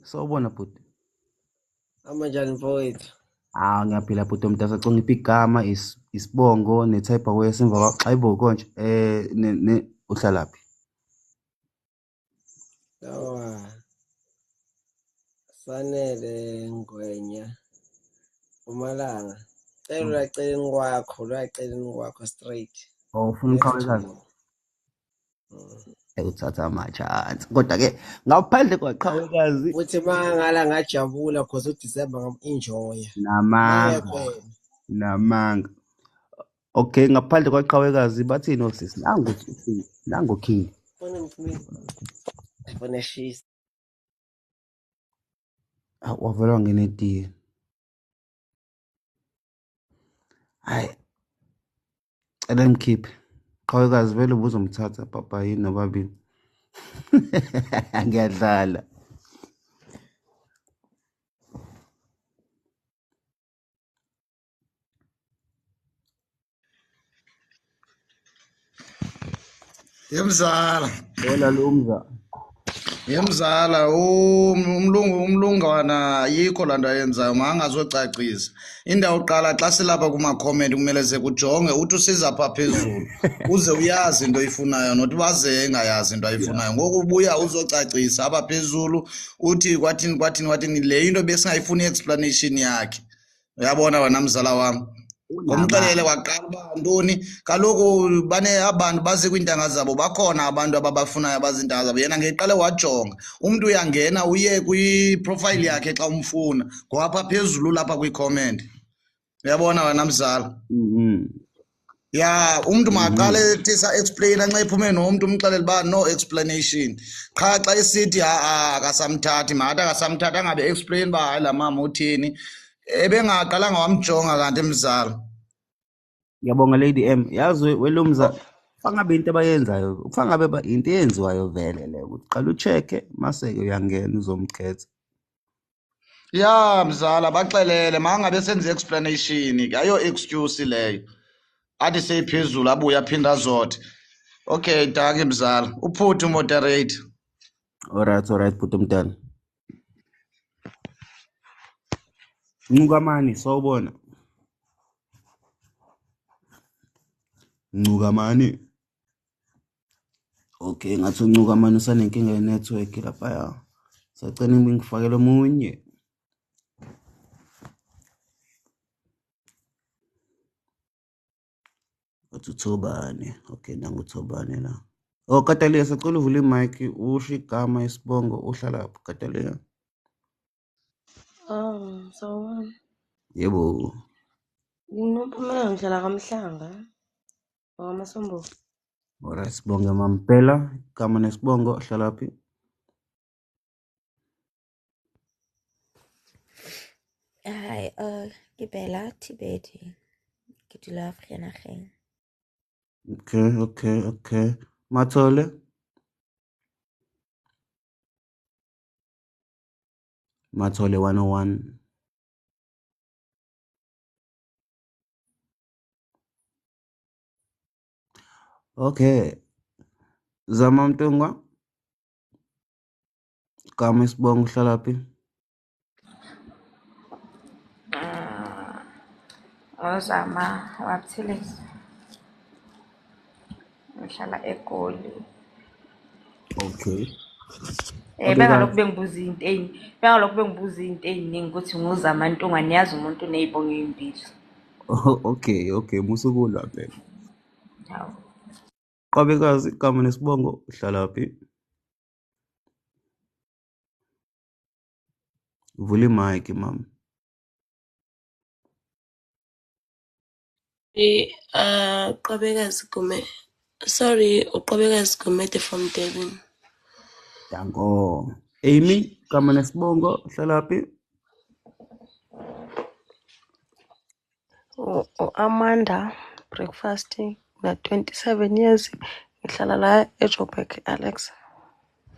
sawubona bhuti. Amanjani mfowethu? Ngiyaphila bhuti omdala, sacela ngiphe igama, isibongo ne-type away esemva kwakho. Hayibo konje. Uhlalaphi? Lawa Sanele Ngwenya Mpumalanga. Cela ulaceleni kwakho straight. Ufuna Next to uqhawekazi? you. Uthatha ama-chance. Kodwa-ke ngaphandle kwaqhawekazi Futhi mangala ngajabula because uDisemba ngam-enjoy. namanga. Ngeke. Namanga. Okay, ngaphandle kwaqhawekazi bathini osisi? Nangu King. Funa mfumi. Funa shisa. Wavelwa ngenetiye. Hayi. Cela ngimkhiphe. Qhawekazi vele ubuzomthatha papa yini nobabili. Ngiyadlala. Yemzala. Hola Lumza. Yemzala umlungwana ayikho laa nto ayenzayo makangazocacisa. Indawo uqala xa silapha kuma-comment kumele sekujonge uthi usiza pha phezulu uze uyazi into oyifunayo not baze engayazi into ayifunayo. Ngoku ubuya uzocacisa apha phezulu uthi kwathini le into besingayifuni i-explanation yakhe. Uyabona wena mzala wam. Ngomxelele kwaqala uba ntoni kaloku abantu baze kwiintanga zabo bakhona abantu ababafunayo abaziintanga zabo yena ngeqale wajonga umntu uyangena uye kwiprofayile yakhe xa umfuna ngowapha phezulu lapha kwicomment. Uyabona wena mzala. Ya umntu makaqale tisa explain anxa iphume nomntu umxelele uba no explanation qha xa isithi akasamthathi makathi akasamthathi angabe explain uba hayi laa mama uthini ebengaqalanga wamjonga kanti mzala. Ngiyabonga Lady M. Yazi welomza fangabe into abayenzayo fangabe into eyenziwayo vele le ukuthi qala ucheck mase uyangena uzomkhetha. Ya mzala baxelele mangabe senze explanation ayo excuse leyo athi seyiphezulu abuya aphinda azothi. Okay danke mzala uphuthu moderate. Alright bhuti omdala. Ncukamani sawubona. Ncukamani. Okay, ngathi uncukamani usanenkinga ye-network lapha ya. Sacela ngifakele omunye. Uthobane. Okay, nangu uthobane la. Oh, Katalia, sacela uvule imic, usho igama isibongo uhlalaphi Katalia. So Yebo. nginomphumela ngihlala kaMhlanga wakwaMasombo. Alright, sibonge mampela, igama nesibongo hlalaphi. Hi, Gibela Tibeti. Gidula Afrikanageng. Okay. Mathole. Mathole 101. Okay. Zama Mtungwa. Igama isibongo uhlalaphi. Ozama waphilisa. Ngihlala eGoli. Okay. Bengalokhu bengibuza into eziningi ukuthi nguzama Ntungwa niyazi umuntu unezibongo ezimbili. Okay, musukulwa phela. Hawu. Qabekazi igama nesibongo uhlalaphi. Vula imic mama. Uqobekazi Gume. Sorry, uqobekazi Gumede from Durban. Danko. Amy, igama nesibongo uhlalaphi. Amanda breakfast na 27 years ngihlala la eJoburg Alex.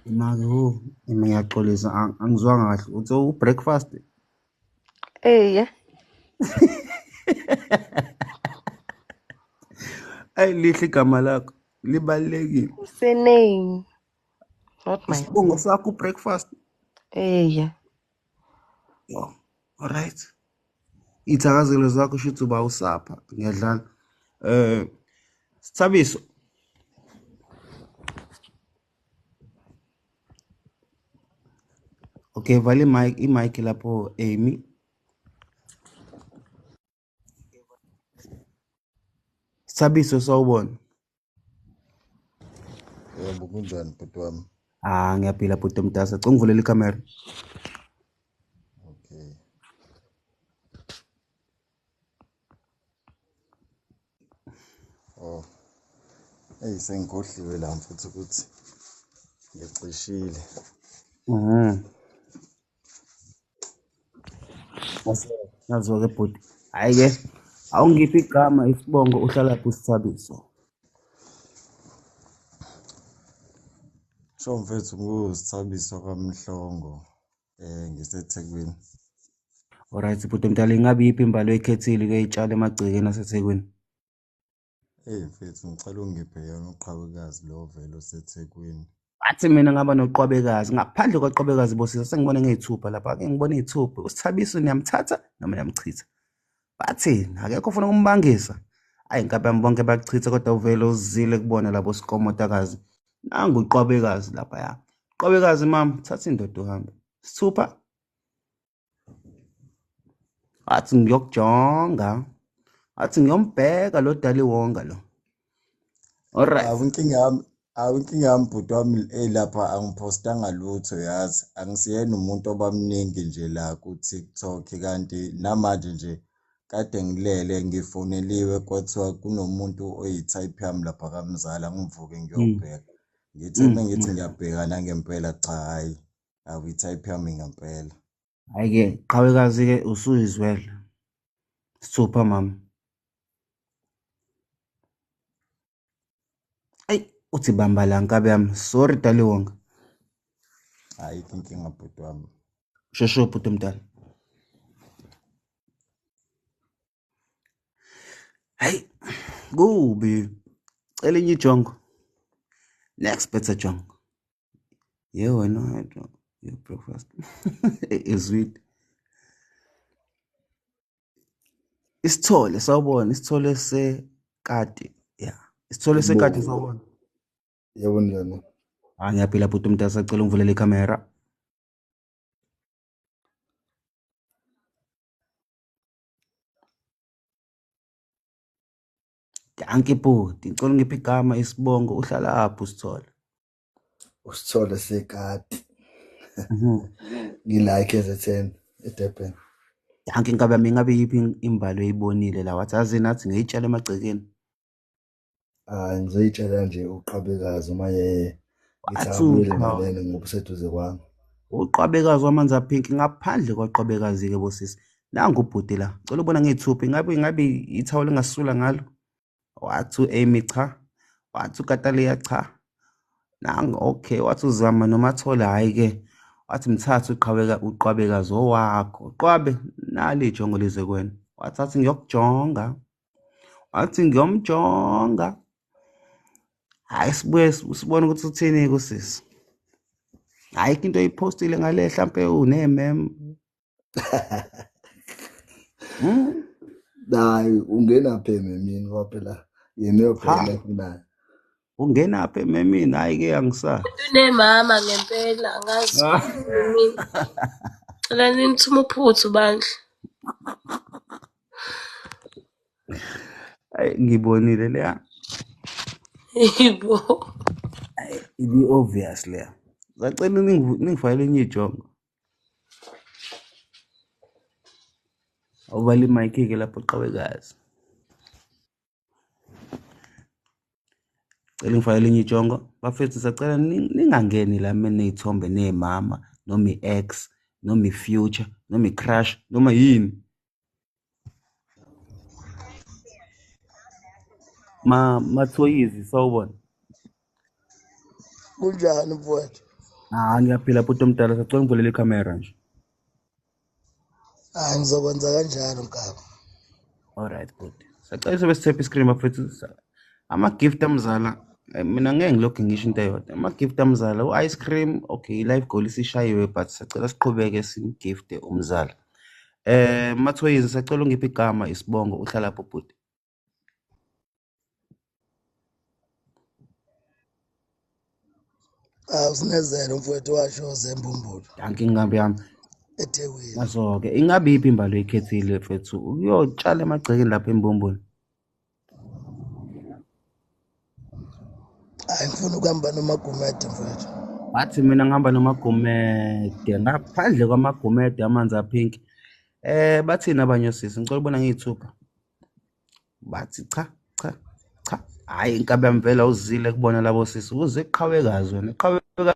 Imake ngiyaxolisa angizwanga kahle uthi breakfast. Yeah. Ayi lihle igama lakho libalekile. Surname not my Isibongo sakho breakfast. Yo, alright. Ithakazelo zakho shuthi uba usapha ngiyadlala. Sithabiso. Okay, vala i-mic lapho Amy. Sithabiso sawubona. Yebo, kunjani bhuti wami? Ngiyaphila bhuti omdasa. Cela ungivulela ikhamera. Okay. Oh. Hey, sengikhohliwe la mfuthu ukuthi ngicishile. Yazwa-ke bhuti. Hhayi-ke, awungiphi igama isibongo uhlalaphi uSithabiso? Sho mfethu nguSithabiso kaMhlongo. NgiseThekwini. Alright bhuti omdala, ingabe yiphi imbali oyikhethile kuyayitshala emagcekeni aseThekwini? Hey mfethu, ngicela ungiphe yona uqhawekazi lo vele oseThekwini. Bathi mina ngaba noqwabekazi, ngaphandle kwaqwabekazi bosisa sengibona ngey'thupha lapha, ake ngibona iy'thupha. uSithabiso niyamthatha noma niyamchitha? Bathini, akekho ufuna ukumbangisa? Ayi inkabi yami bonke bakuchitha kodwa uvele uzile kubona labo sikomotakazi. Nangu uqwabekazi laphaya. Qwabekazi mama, thatha indoda uhambe. Sithupha? Athi ngiyokujonga. Athi ngiyombheka lo Daliwonga lo. Alright. Inkinga yami bhuti wami lapha angiphostanga lutho yazi. Angisiyena umuntu obamningi nje la ku-TikTok kanti namanje nje kade ngilele ngifoneliwe kwathiwa kunomuntu oyi-type yami lapha kaMzala ngivuke ngiyobheka. Ngithe mengithi ngiyabheka nangempela cha hayi akuyi-type yami ngempela. Hhayi-ke qhawekazi-ke usuyizwele. Sithupha mama. Ayi uthi bamba la nkabi yami. Sorry Daliwonga. Ayikho inkinga bhuti wami. Shesho bhuti omdala. Hayi kubi. Cela enye ijongo. Next better jongo. Yebo wena your breakfast. Izwidi. Isithole sawubona, isithole sekati. Yeah. Isithole sekati sawubona. Yebo njani? Ngiyaphila bhuti omdala, sacela ungivulele ikhamera. Danke bhuti, ngicela ungiphe igama isibongo uhlalaphi uSithole? uSithole sekati. Ngila KZN eDurban. Danke nkabi yami, ingabe yiphi imbali oyibonile la wathi azi nathi ngiyitshala emagcekeni? Ngizoyitshela nje uqhawekazi manje ngithabile ngalena ngoba useduze kwami. Uqhawekazi wamanzi aphinki ngaphandle kwaqhawekazi-ke bosisi. Nangu ubhuti la, cela ubona ngiyithupha, ingabe ithawula engasula ngalo? Wathi u-Amy cha, wathi uKataliya cha. Nangu okay, wathi uzama noMathole hhayi-ke. Wathi mthatha uqhawekazi owakho. Qwabe nali ijongo lize kuwena. Wathi athi ngiyokujonga. Wathi ngiyomjonga. Hayi sibuye sibone ukuthi uthini kusisi. Hayi into oyiphostile ngale mhlampe unemem. Hayi ungenaphi ememini ngoba phela yena uyobheka kunayo. Ungenaphi ememini? Hayi-ke angisazi. Unemama ngempela angazi mina. Cela ninithuma uphuthu bandla. Hayi ngibonile leya. Yebo. Ibi obvious leya. Zacela ningifayele enye ijongo. Awubala i-mic-ke lapho qhawekazi. Cela ngifayele enye ijongo. Bafethu sacela ningangeni la meney'thombe nemama noma i-ex noma i-future noma i-crush noma yini. Mathoyizi sawubona. Kunjani mfowethu? Ngiyaphila bhuti omdala, sacela ngivulele ikhamera nje. Ngizokwenza kanjalo nkaba. Alright bhuti. Sacela sobe sithepha iskrini bafethu. Ama-gift amzala Mina ngeke ngilokhu ngisho into eyodwa. Ama-gift amzala, u-ice cream, okay, i-live goal isishayiwe, but sacela siqhubeke simgifte umzala. Mathoyizi, sacela ungiphe igama, isibongo, uhlala lapho bhuti. Usinezele umfowethu washo zembumbulo Danke ingabe yami. eThekwini. Naso-ke, ingabe yiphi imbali oyikhethile mfethu? Uyotshala emagcekeni lapha embumbuni. Hayi ngifuna ukuhamba nomagumede mfowethu. Bathi mina ngihamba nomagumede, ngaphandle kwamagumede amanzi aphinki. Bathini abanye osisi? Ngicela ubona ngiyithupha. Bathi cha, cha, cha. Hhayi, inkabi yami vele awuzile kubona labo sisi. Uze iqhawekazi wena, iqhawekazi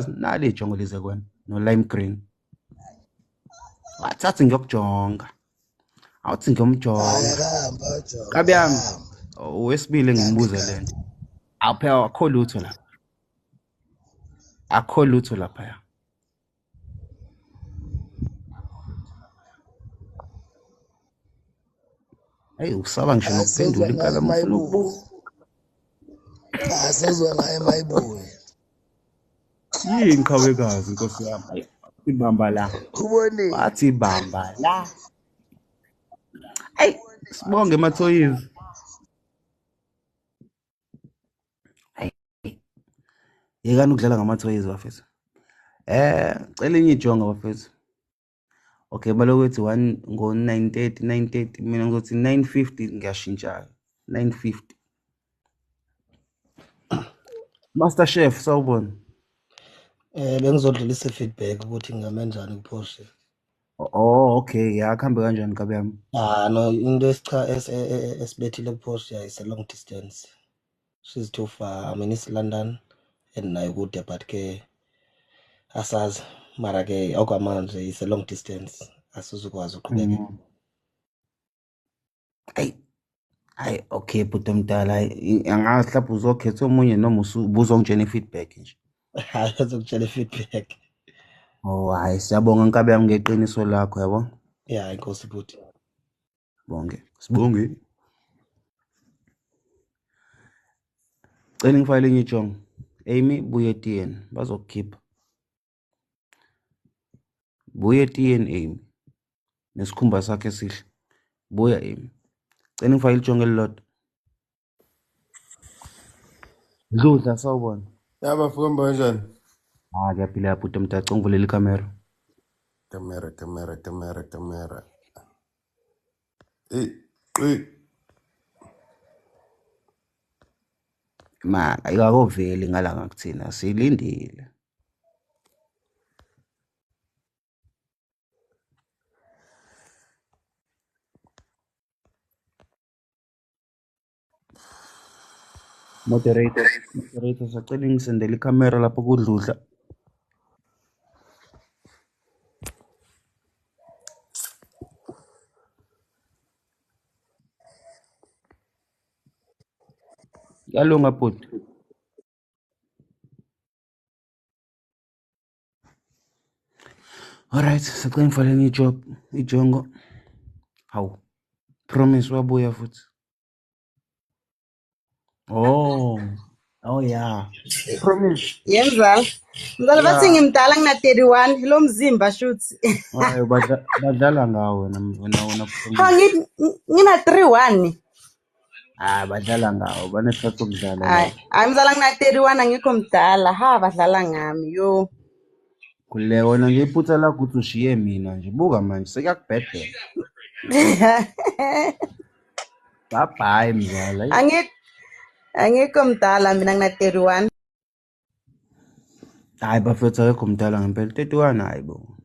nali ijongo lize kwena, no-lime green. Wathathi ngiyokujonga. Awuthi ngiyomjonga. Hayi akahamba Jonga. Nkabi yami, owesibili engimbuza lento. Phela akho lutho lapha. Akho lutho laphaya. Hey, usaba ngisho nokuphendula inkabi yami ufuna ukubuza. Asizwa ngaye mayibuye. Yini qhawekazi Nkosi yami? Hayi, ibamba la. Ubone Wathi bamba la. Hey, sibonge Mathoyizi. Hey. Yekani ukudlala ngamathoyizi bafethu. Cela enye ijonga bafethu. Okay, balokuthi 1 ngo-9:30, 9:30, mina ngizothi 9:50 ngiyashintsha. 9:50. Master Chef, sawubona. Bengizodlulisa feedback ukuthi ngingame kanjani kupost. Oh, okay, ya kuhambe kanjani nkabi yami? No, into esibethile kupost is a long distance. She's too far. I mean, it's London and nayo kude, but ke asazi mara ke okwamanje is a long distance. Asizukwazi uqhubeka. Hayi, okay, bhuti omdala, angazi mhlawumbe uzokhetha omunye noma ubuzongitshena i-feedback nje. Hayi, azokutshela feedback. Oh, hayi, siyabonga nkabi yami ngeqiniso lakho, yabo. Yeah, inkosi bhuti. Bonke. Sibonge. Cela ngifayele enye ijongo. Amy, buye etiyeni, bazokukhipha. Buye etiyeni, Amy. Nesikhumba sakhe esihle. Buya, Amy. Cela ngifayele ijongo elilodwa. Dludla, sawubona. Yaba fuhamba kanjani? Kuyaphila bhuti omdala, cela ngivulela ikhamera. Kamera. Ma, ayikakoveli ngalanga kuthina, silindile. Moderator, sacela ngisendele ikhamera lapho kudludla. Yalunga bhuti. Alright, sacela ngifaleni ijongo. Hawu, promise wabuya futhi. Oh yeah. Promise. Yenzala. Mzala bathi ngimdala ngina 31 lo mzimba shuthi. Hayi badlala ngawe wena Ha ngina 31. badlala ngawe banesikhathi sokudlala. Hayi mzala ngina 31 angikho mdala. Ha badlala ngami yo. Kule wena nje iphutha lakho uthi ushiye mina nje. Buka manje sekuyakubhedela. Bye mzala. Angikho mdala mina ngina 31. Hayi bafethu akekho mdala ngempela. 31 hayi bo.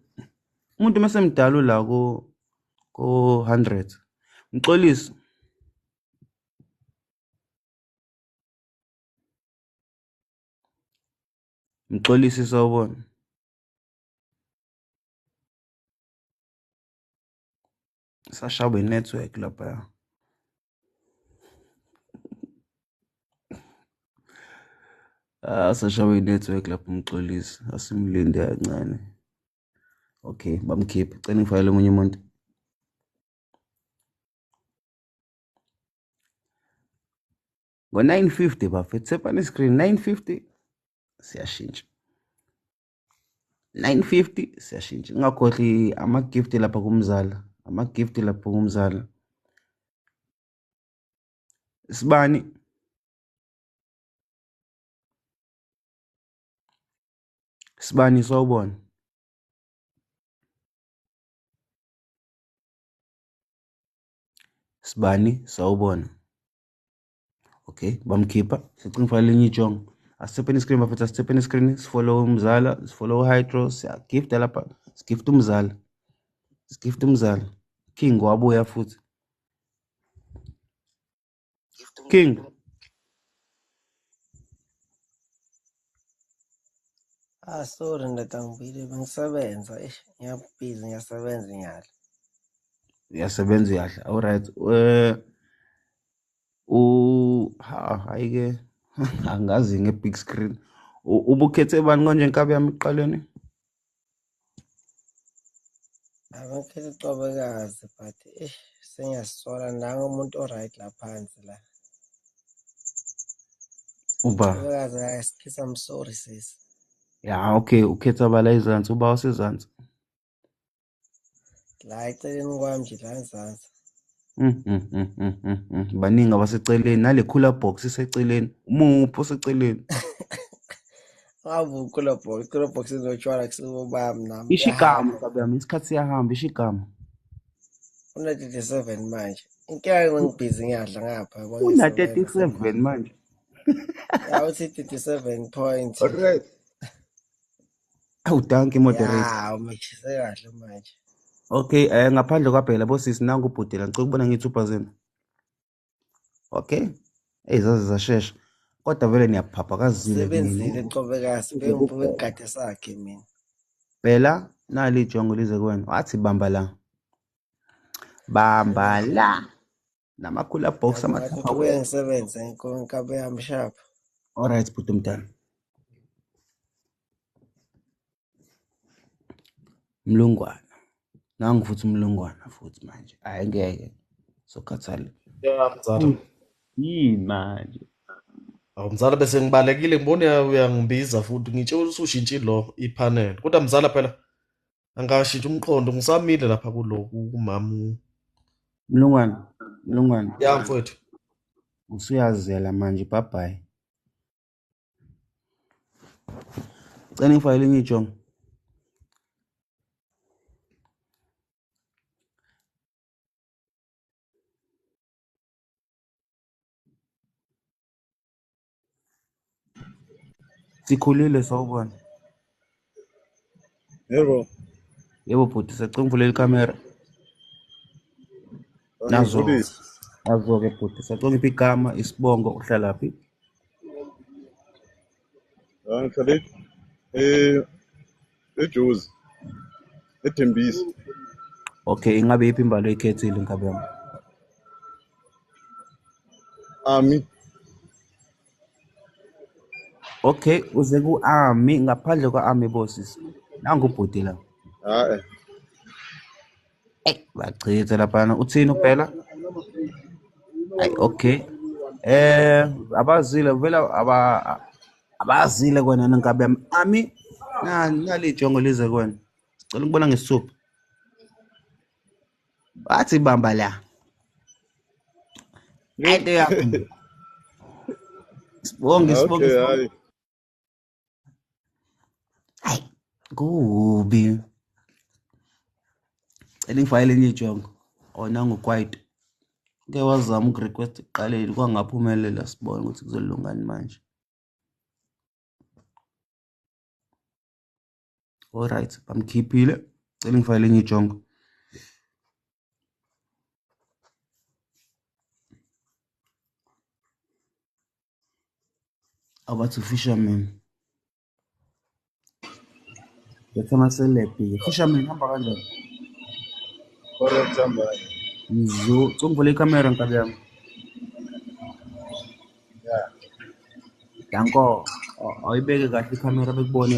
Umuntu mesemdala ula ko 100. Mxolisi. Mxolisi sawubona. Sashaba i-network lapha. Sashaba i-network lapha umxolisi. Asimlinde kancane. Okay, bamkhiphe. Cela ngifayele omunye umuntu. ngo-950 bafethu sepane screen 950 siyashintsha 950 siyashintsha ngakhohlwi ama-gift lapha kumzala ama-gift lapha kumzala Sibani sawubona Sibani sawubona okay bamkhipha sicinga fanele ngijonge asithephe screen bafethu asithephe screen sifollow umzala sifollow hydro siyagift lapha sigift umzala King wabuya futhi King Sorry ndatangibile bengisebenza ngiyabhizi ngiyasebenza nyala. uyasebenza uyadla alright hayi ke angazi nge-big screen ubukhethe bani konje inkabi yami ekuqaleni Abakhethe ucwabekazi but sengiyasola nanga umuntu oright la phansi la. uba Ucwabekazi ayasikhisa I'm sorry sis. ya okay ukhetha bala izansi uba wasezansi La eceleni kwami nje la ezansi. baningi abaseceleni nale cooler box iseceleni umuphi oseceleni Cooler box izotshwala kusubami nami. ishigama kabi yami isikhathi siyahamba ishigama Una 37 manje. Inkinga ngibhizi ngiyadla ngapha una 37 manje uthi 37 point. alright awudanki moderator umishise kahle manje. okay ngaphandle kwaphela bosisi nangu ubhudela ngicela ukubona ngithi 2%. Okay zaze zashesha kodwa vele niyaphapha kazile Sebenzile ecobekazi begade sakhe mina. phela nali ijongo lize kuwena wathi bamba la namakhula box amathapha kuye ngisebenze inkabe yami sharp. alright bhuti mntana mlungwana nangu futhi umlungwana futhi manje hayi ngeke sokhathala mzala yini manje mzala bese ngibalekile ngibona uyangibiza futhi ngitshela usushintshile lo ipanel kodwa mzala phela angashintsha umqondo ngisamile lapha kuloku kumama mlungwana ya mfowethu usuyazela manje bye bye cela ngifayele ngijonge sikhulile sawubona yebo bhuti sacela ngivulele ikamera nazo-ke bhuti sacela ngiphi igama isibongo uhlalaphi ngihlala eJozi eThembisa. okay ingabe yiphi imbalo oyikhethile inkabi yami Ami. okay uze ku-Ami ngaphandle kwa-Ami bosisi nangu ubhuti la bachitha laphana uthini uphela hayi okay abazile vele abazile kwena nankabi yami Ami nali ijongo lize kwena sicela ukubona ngesithupha bathi bamba la into yakho sibonge hayi kubi cela ngifayele enye ijongo nangu quiet ke wazama ukurequest ekuqaleni kwangaphumelela sibone ukuthi kuzolungani manje alright bamkhiphile cela ngifayele enye ijongo abathi fisherman letha amaselebhi fisherman hamba kanjani ngivule ikamera nkabi yami danko awuyibeke kahle ikamera bekubone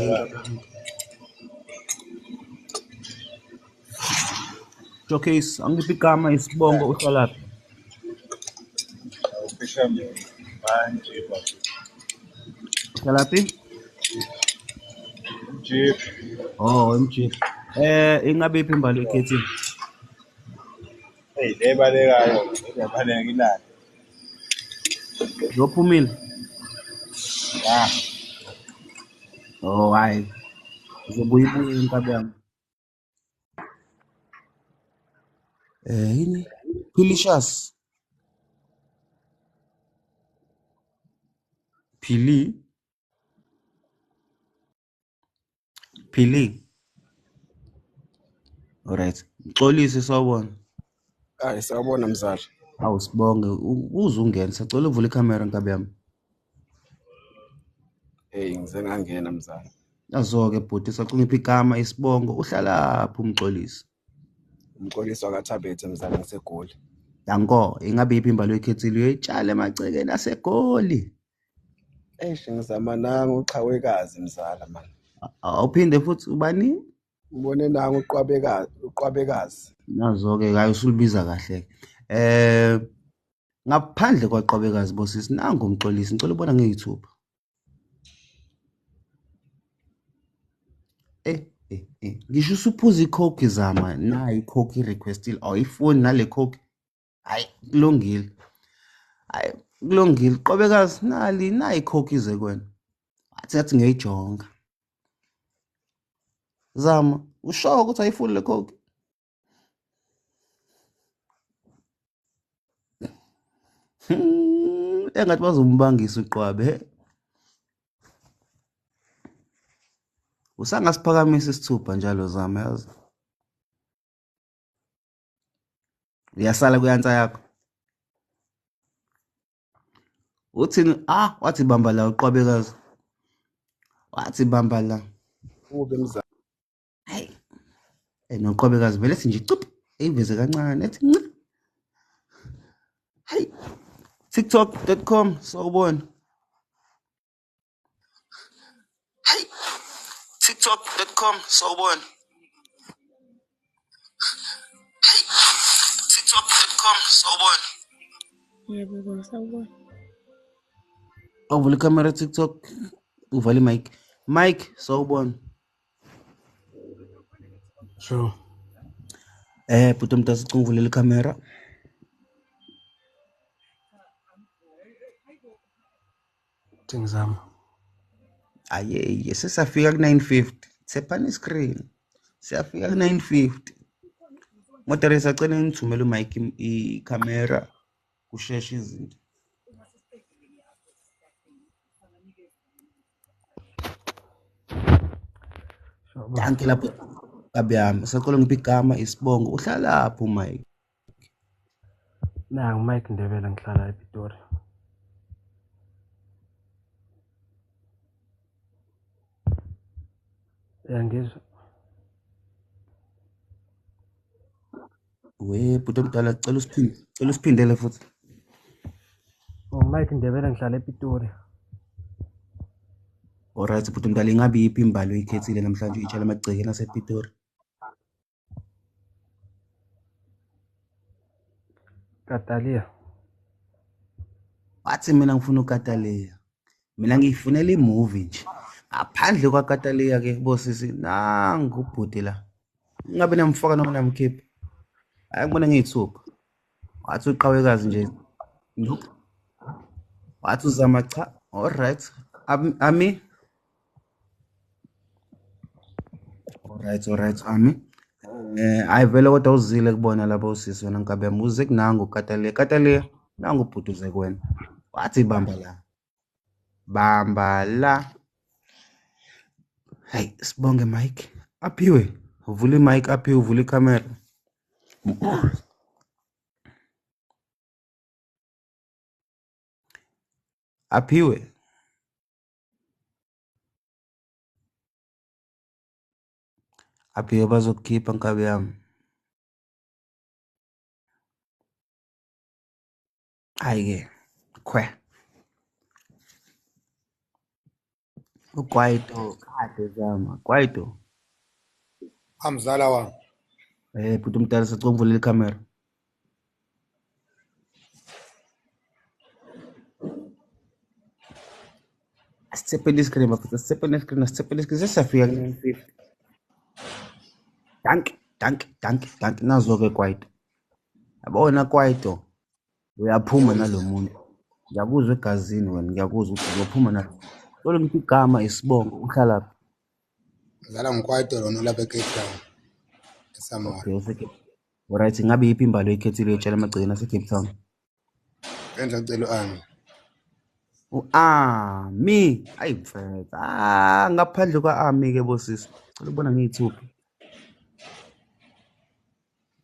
showcase angiphi igama isibongo uhlalaphi Ngijipa. Uhlalaphi? Ngijipa. Oh, MG. Ingabe iphi imbali oyikhethile? Hey, le balekayo. Le baleka inani. Yophumile? Ya. Oh, hayi. Uzobuye ibuye inkabi yami. Yini? Philicious. Phili. Alright. Xolisi sawubona. Hayi sawubona mzala. Awu sibonge. Uze ungene. Sacela uvule ikhamera nkabi yami. Hey ngize ngangena mzala. Yazo-ke bhuti sacungipha igama isibongo. Uhlalaphi umxolisi? Umxolisi wakathabethe mzala ngisegoli. Danko, ingabe iphi imbali oyikhethile uyoyitshala emagcekeni asegoli? Ngizama nangu uqhawekazi mzala man. Awuphinde futhi ubani? Ubone nangu uqwabekazi. Nazo-ke hayi usulibiza kahle. Ngaphandle kwaqwabekazi bosisi nangu umxolisi ngicela ubona nge-YouTube. Ngisho usuphuza icoke zama nayi icoke i-requestile awuyifuni nale coke. Hayi kulungile. Hayi kulungile. Qobekazi nayi icoke ize kwena. Athi ngiyayijonga. Zama usho ukuthi ayifuni le coke. Engathi bazombangisa uqwabe. Usangasiphakamisa isithupha njalo Zama yazi. Uyasala kuyansa yakho. Uthini? Wathi bamba la uqwabekazi. Wathi bamba la. Ube mzala. Hayi. Noqwabekazi vele sinje cup eyiveze kancane ethi nci. Hayi. TikTok.com sawubona. Hayi. TikTok.com sawubona. Hayi. TikTok.com sawubona. Yebo baba sawubona. Awuvula ikamera TikTok. Uvale mic. Mike sawubona. Sure. Bhuti mntasi uvulela ikamera. Ngizama. Aye, sesafika ku-950. Sephana iscreen. Siyafika ku-950. Motorist acela ngithumele uMike ikamera kusheshe izinto. Danke lapho kabi yami. Sacela ngiphi igama isibongo. Uhlalaphi uMike? Mike Ndebele ngihlala ePitori. Ngizwa. Bhuti omdala cela usiphindele futhi. Mike Ndebele ngihlala ePitori. Alright bhuti omdala ingabe iphi imbali oyikhethile namhlanje uyitshala emagcekeni asePitori? Katalia. Wathi mina ngifuna uKatalia. Mina ngiyifunela imovie nje. Ngaphandle kwaKatalia ke bosisi nangu ubhuti la. Ngabe namfaka noma namkhipha. Ayakubona ngiyithupha. Wathi uqhawekazi nje. Nope. Wathi uzama cha. Alright. Ami. Alright Ami. Ayivele kodwa uzile kubona labo usisi wena nkabe muze kunangu Katalia nangu ubhuti uze kuwena. Wathi bamba la. Bamba la. Hayi sibonge Mike. Aphiwe. Uvule imic aphiwe uvule ikamera. Aphiwe. Aphiwe bazokukhipha nkabe yami. Hayi-ke khwe. Ugwayido kade Zama. Gwayido. Amzala wami. Bhuti umdala sicela uvulela ikamera. Asithephe iskrini bafethu, asithephe iskrini sesiyafika ku-950. Danki nazo-ke kwaito. Yabona kwaito, uyaphuma nalo muntu. Ngiyakuzwa egazini wena, ngiyakuzwa ukuthi uzophuma nalo. Tolo ngiphi igama, isibongo, uhlalaphi? Ngizala ngikwaito lona lapha eCape Town. Esamoa. Okay, useCape. Alright, ngabe yiphi imbali oyikhethile yotshela amagcina aseCape Town? Benza ngicela u-Ami. U-Ami, ayi mfethu. Ngaphandle kwa-Ami ke bosisi. Cela ubona ngiyithuphi.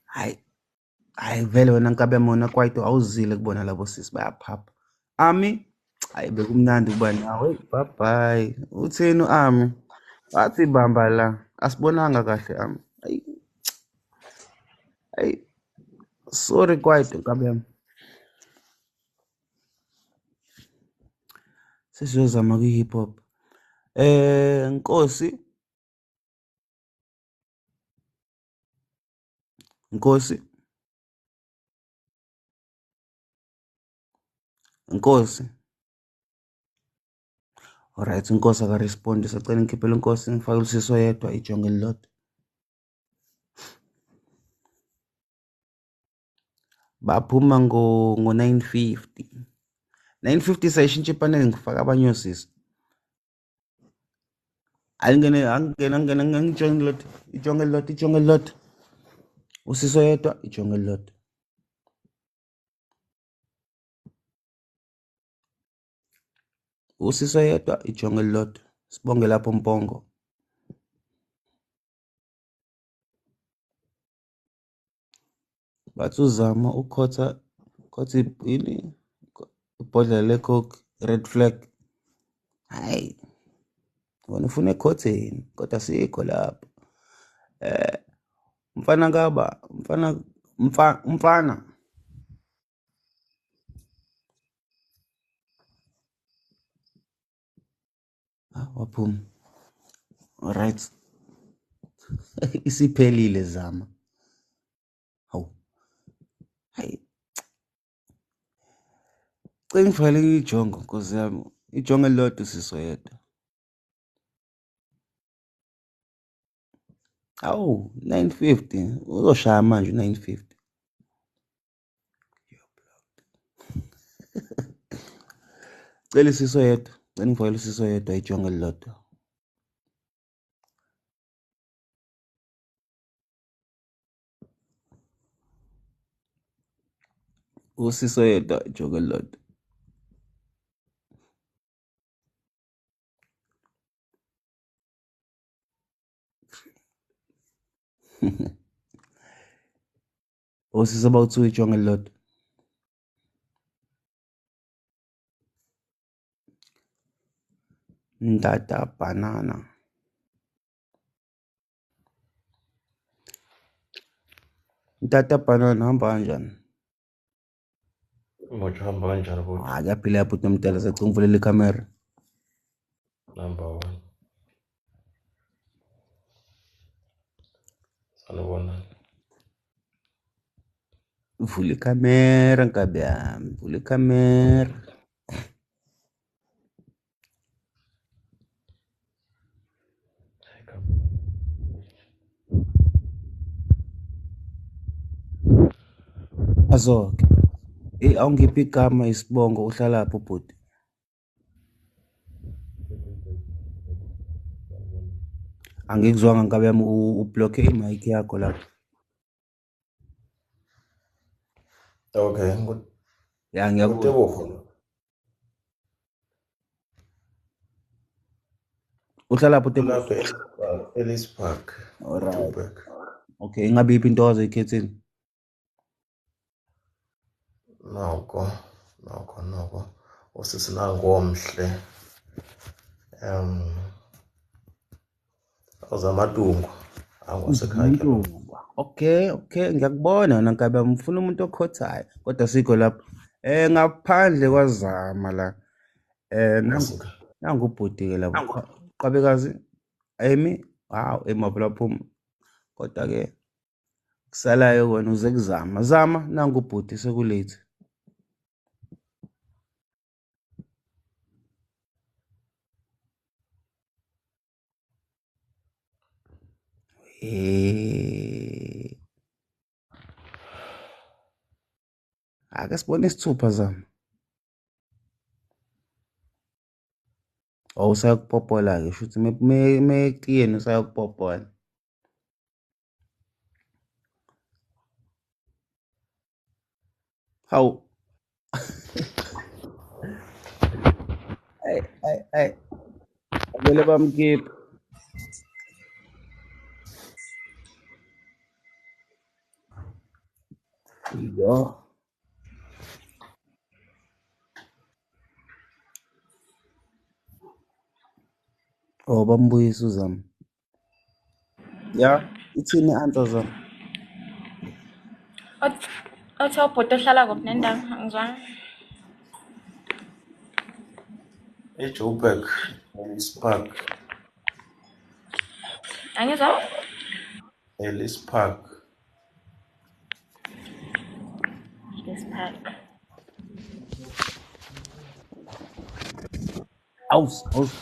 Hayi vele wena nkabe mona kwaito awuzile kubona labo sisi bayaphapha. Ami, hayi bekumnandi ukuba nawe. Bye bye. Uthini u-Ami? Wathi bamba la. Asibonanga kahle Ami. Hayi. Sorry kwaito nkabe yami. Sesiyozama kwi-hip hop. Nkosi. Nkosi. Nkosi. Alright, Nkosi akarespondi. Sacela ngikhiphele Nkosi ngifake uSiso yedwa ijonge elilodwa. Baphuma ngo-950. 950 sayishintsha ipaneli ngifaka abanye osisi. Angingena ijonge elilodwa. Usiso yedwa ijonge elilodwa. Usiso yedwa ijonge elilodwa. Sibonge lapho Mpongo. Bathi uzama ukhotha ini ibhodlela lecoke red flag. Hayi. Wena ufuna ekhotheni kodwa sikho lapho. Mfana ngaba, mfana. Waphuma. Alright. Isiphelile zama. Hawu. Hayi. Cela ngifake ijongo Nkosi yami. Ijongo elilodwa Siso yedwa. Awu 950 uzoshaya manje 950. Cela Siso yedwa. Cela ngifake uSiso yedwa ijongo elilodwa. Usiso yedwa ijongo elilodwa. Usiso about ijongo elilodwa. Ndata banana. Ndata banana hamba kanjani? Moja hamba kanjani futhi? Akaphila yapho uNomtela secungvulela ikamera. Number 1. Sanibona. Vula ikamera nkabe yami, vula ikamera. Azoke. Awungiphi igama isibongo uhlala lapho bhuti? Angikuzwanga nkabe yami ubloke imic yakho lapho. Okay, good. Ya ngiyakuzwa. Ngitebogo. Uhlala lapho Tebogo? Lapha Ellis Park. Alright. Okay, ingabe iphi into ozoyikhetheni? Noko. Usisi nangomhle. Ozamadungu. Angwasekhaya. Okay, ngiyakubona nankabe mfuna umuntu okhothayo kodwa sikho lapho. Ngaphandle kwazama la. Nangu ubhuti ke lapho. Qabekazi. Emi, wow, emavula phuma. Kodwa ke kusalayo wena uze kuzama. Zama nangu ubhuti sekulate. Ake sibone isithupha zami. Usayokupopola-ke shuthi mekuyeni usayokupopola. Hawu. Ayi. Vele bamkhipha. Yo. Oh, bambuyisa uzami. Ya, ithini i-answer zami? Othi ubhuti ohlala kuphi nendawo angizwanga. eJoburg, Ellis Park. Angizwa? Ellis Park. This pack.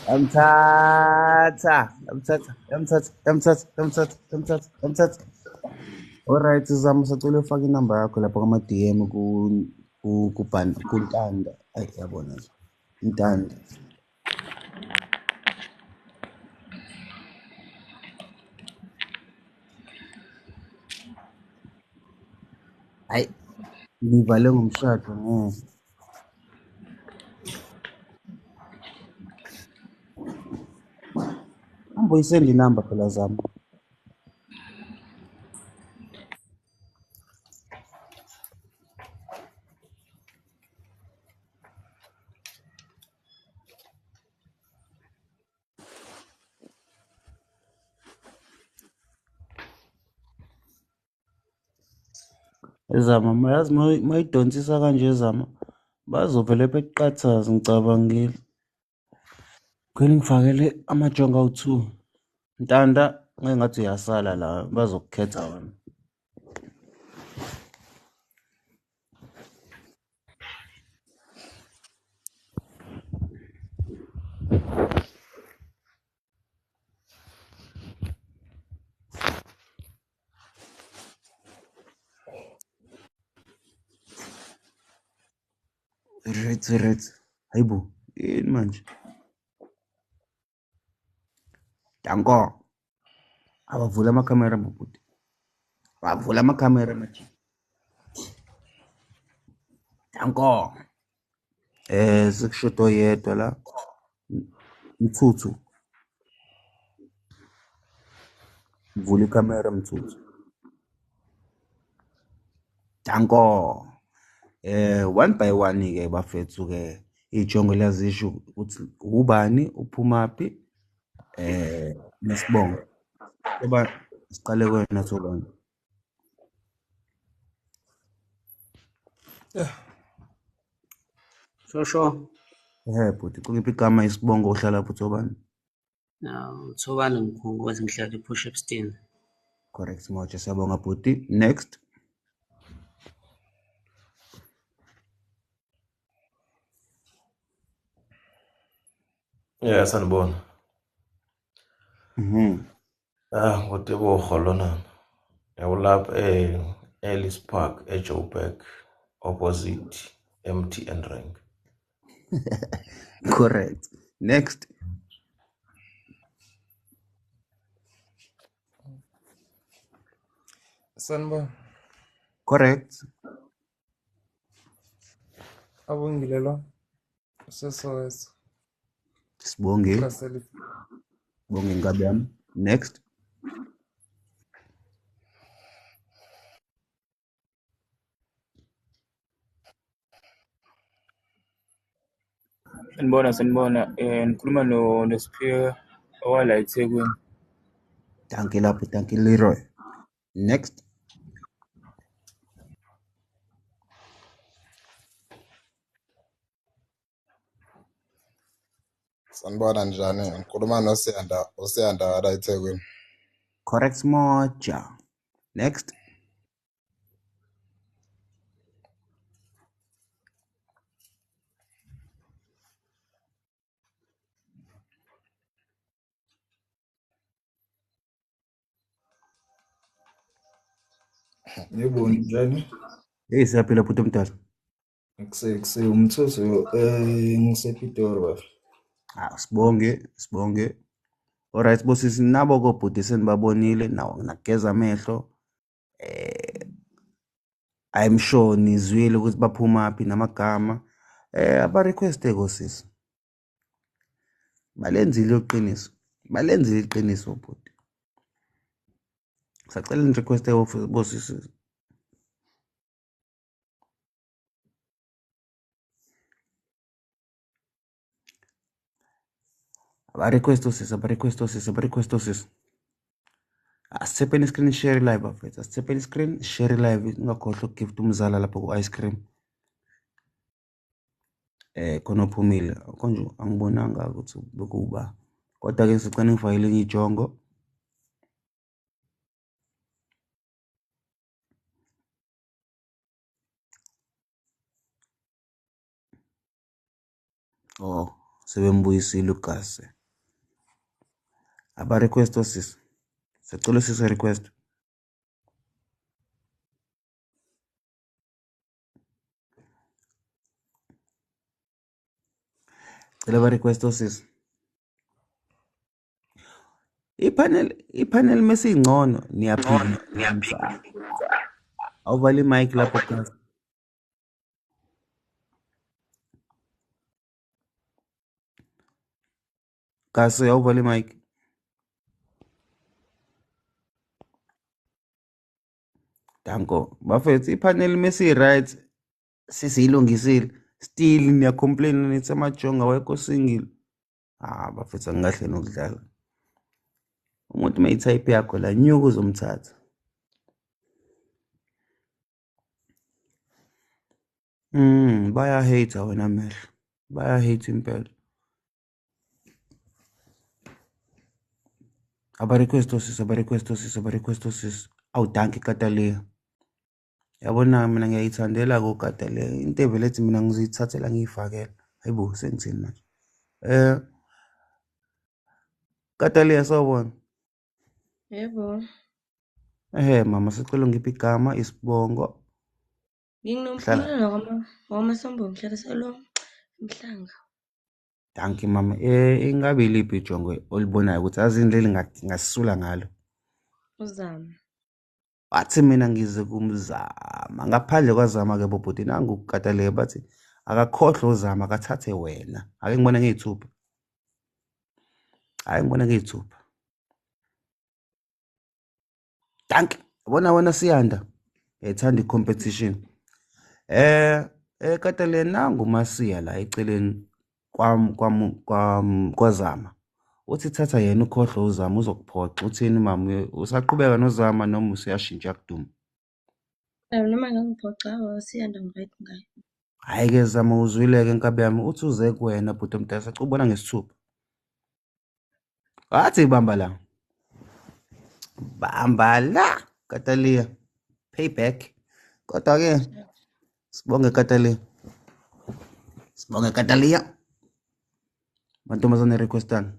Yamthatha. Alright, Zama, sacela ufake inamba yakho lapha kwama-DM kuNtanda. Ayi, yabona nje. Ntanda. Hayi, ngivale ngomshado ngeke. Angibuyiseli inamba phela Zama. Zama, mayazi mayidonsisa kanje Zama, bazovele bekuqathaze ngicabangile. Kweli ngifakele amajongo awu-2. Ntanda, ngeke ngathi uyasala la, bazokukhetha wena. Right. Hayibo, yini manje? Danko. Abavula amakhamera mabhuti. Bavula amakhamera manje. Danko. Sekushoda oyedwa la. Mthuthu. Vula ikhamera Mthuthu. Danko. One by one-ke bafethu-ke ijongo liyazisho ukuthi ubani uphumaphi nesibongo. Ngoba siqale kwena Thobani. Sure. Bhuti, kungiphi igama isibongo ohlala pho Thobani? Thobani Mkhongozi ngihlala e-Push Epstein. Correct Moja, siyabonga bhuti. Next. Yeah, sanibona. Ngotebogo lona. Ulapha Ellis Park eJoburg opposite MTN Rank. Correct. Next. Sanibona. Correct. Abongilelwa. Sesoweso. Sibonge. Bonge ngabe yami. Next. Sanibona. Ngikhuluma noSiphiwe owala eThekwini. Danke lapho, danke Leroy. Next. Sanibona njani? Ngikhuluma noSiyanda wala eThekwini. Correct Moja. Next. Yebo njani? Hey siyaphila bhuti omdala. Kuse umthuzo ngisePitori bafo. Sibonge. Alright bosisi nabo kobhuti senibabonile nawo nageza amehlo. I'm sure nizwile ukuthi baphuma phi namagama. Aba request ekosisi. Balenzile iqiniso. Balenzile iqiniso bhuti. Sacela ni request bosisi. Aba request sis. Asipeni screen share live bafethu. Asipeni screen share live ungakhohlwa ukugift umzala lapho ku ice cream. Khona uphumile konje angibonanga ukuthi bekuba kodwa ke sicela ngifakele enye ijongo. Oh sebembuyisile ugase. Aba request sis. Sicela sise request. Cela ba request sis. Ipanel mesingcono niyaphika. Awuvali mic lapho kasi. Kasi awuvali mic. Danko. Bafethu ipanel mesi right sisiyilungisile. Still niya complain nithi amajonga awekho single. Bafethu angahle nokudlala. Umuntu mayitype yakho la nyuku uzomthatha. Baya hate wena mehlo. Baya hate impela. Aba request sis. Awu danke Katalia. Yabona mina ngiyayithandela ko Katalia. Into evelethi mina ngizithathela ngiyifakela. Hayibo sengithini manje. Katalia sawubona. Yebo. Mama sicela ngiphi igama isibongo. Nginomphumela wamasambo ngihlala emhlanga. Danke mama. Ingabe iliphi ijongo olibonayo ukuthi azindlela ngasisula ngalo. Uzama. Wathi mina ngize kumzama. Ngaphandle kwazama ke bobhuti nangu ukukatalela bathi akakhohlwa uzama akathathe wena. Ake ngibona ngeyithupha. Hayi ngibona ngeyithupha. Danke. Yabona wena Siyanda. Ethanda icompetition. Katalela nangu Masiya la eceleni kwazama. Uthi thatha yena ukhohlwa uzama uzokuphoxa. Uthini mama usaqhubeka nozama noma usiyashintsha kuduma? Noma ngangiphoxa Siyanda ngiright ngayo. Hayi ke zama uzwileke nkabi yami uthi uze kuwena bhuti omdala sacubona ngesithupha. Wathi bamba la. Bamba la Katalia. Payback. Kodwa ke sibonge Katalia. Sibonge Katalia. Mantombazane requestan.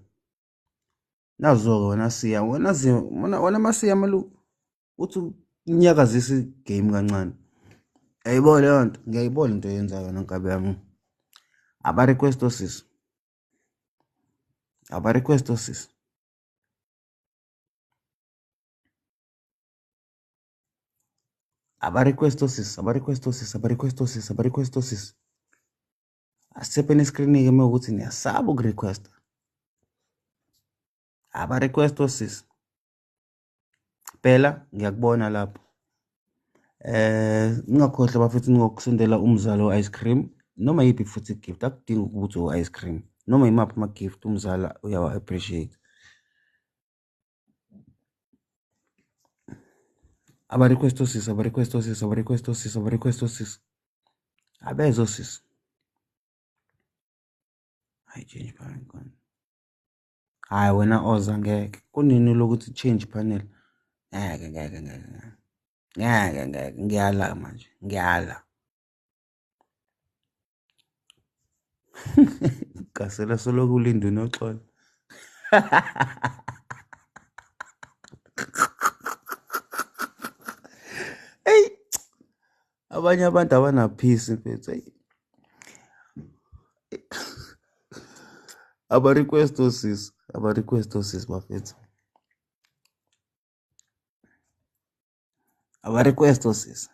Nazo wena Siya wena Masiya malu uthi unyakazisa game kancane. Ayibona leyo nto ngiyayibona into yenzayo nonkabi yami. Aba request sis. Aba request sis. Aba request sis. Asipeni screen ke ukuthi niyasaba ukurequest. Aba request sis. Phela ngiyakubona lapho. Ngakhohle bafethu ngokusendela umzalo ice cream noma yipi futhi gift akudingi ukuthi ice cream noma imaphi ama gift umzala uyawa appreciate. Aba request sis. Abezo sis. Hayi change panel kon. Hayi wena oza ngeke. Kunini lokuthi change panel? Ngeke. Ngiyala manje. Ngiyala. Kasela solo kulinda unoxolo. abanye abantu abanaphisi mfethu. Aba-request sis, bafethu. Aba-request sis.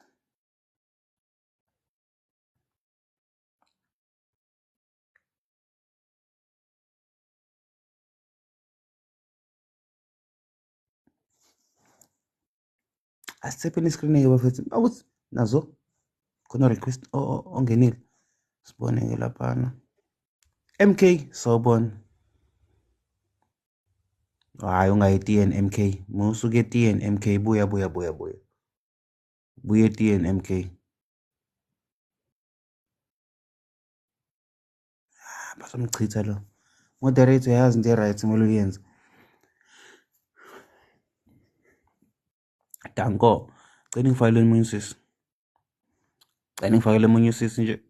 Asithepheni iskrini-ke bafethu. Awuthi nazo khona request ongenile. Sibone-ke laphana. MK sawubona. Hayi ungayitiye MK. Musuke etiye MK buya. Buya etiye MK. Basamchitha lo. Moderator yazi into right kumele uyenze. Danko. Cela ngifakele omunye usisi. Cela ngifakele omunye usisi nje.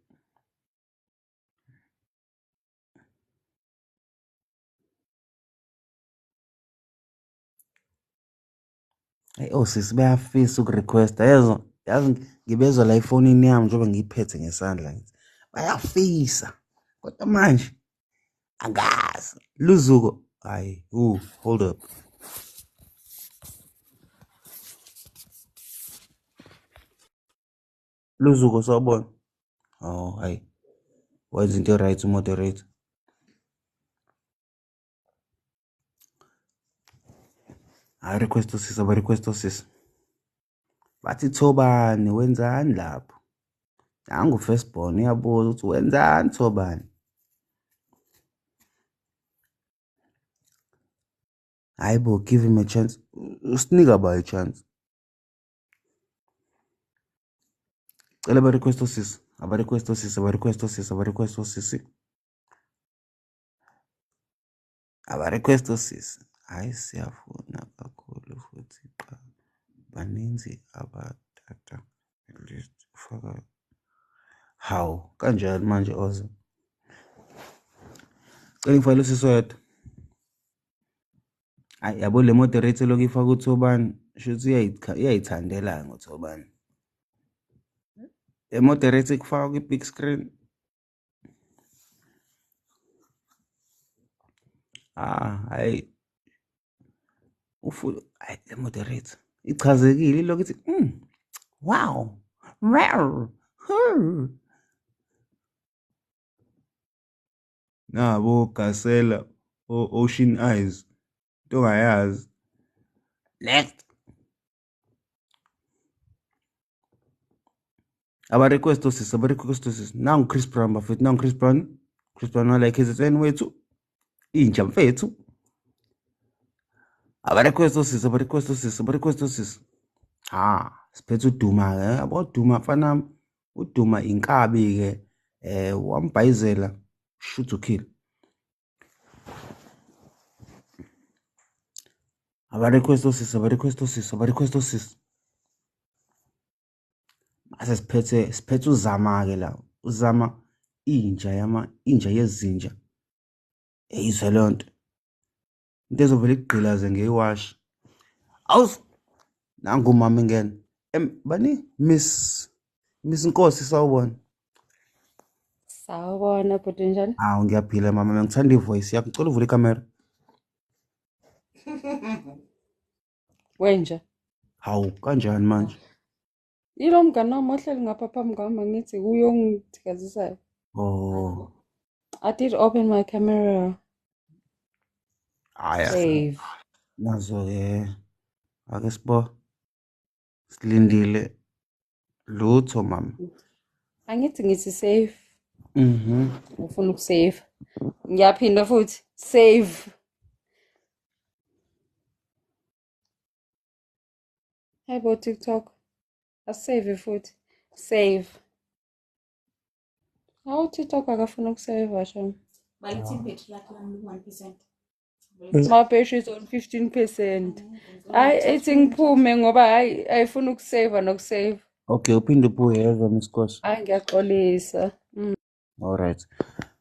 Hey osisi bayafisa ukurequesta yazi ngibezwa la efonini yami njengoba ngiyiphethe ngesandla ngithi bayafisa kodwa manje angazi Luzuko hayi hold up Luzuko sawubona hayi wenza into right moderator I request sis bathi Thobani wenzani lapho nangu firstborn uyabuza ukuthi wenzani Thobani hayibo give him a chance usinika ba a chance cela ba-request sis aba-request sis hayi siyafuna kakhulu futhi baninzi abathatha list ufaka hawu kanjani manje oza cela ngifakele usisi oyedwa hayi yabo le moderator lokhu ifaka uThobani shuthi iyayithandela ngoThobani le moderator kufaka kwi-big screen hayi hayi le moderator ichazekile lokhu ithi wow nabo Gasela Ocean Eyes into ongayazi next aba-request sis nangu Chris Brown bafethu nangu Chris Brown wala KZN wethu intsha mfethu aba-request sis siphethe uDuma-ke yabo uDuma mfana uDuma inkabi-ke wambhayizela shoot to kill aba-request sis mase siphethe uZama-ke la uZama inja yezinja eyizwe leyo nto into ezovela ikugqilaze ngeyiwashi nangu umama ingene bani Miss Nkosi sawubona Sawubona bhuti njani? Ngiyaphila mama ngithanda ivoice yakho ngicela uvule ikamera Wenja. hawu kanjani manje Yilo mngani wami ohleli ngapha phambi kwami ngithi uyongithikazisayo. I did open my camera. Save. nazo-ke ake silindile lutho mama Ngithi save. Ufuna ukusave. Ngiyaphinda futhi save. Hey bo TikTok. Asave futhi. Save. Hawu TikTok akafuna ukusave washo. Bayithi battery lakho lami 1%. My battery is on 15%. Ithi ngiphume ngoba ayifuna ukusave nokusave. okay uphinde ubuye yezwa Miss Nkosi Ngiyaxolisa. alright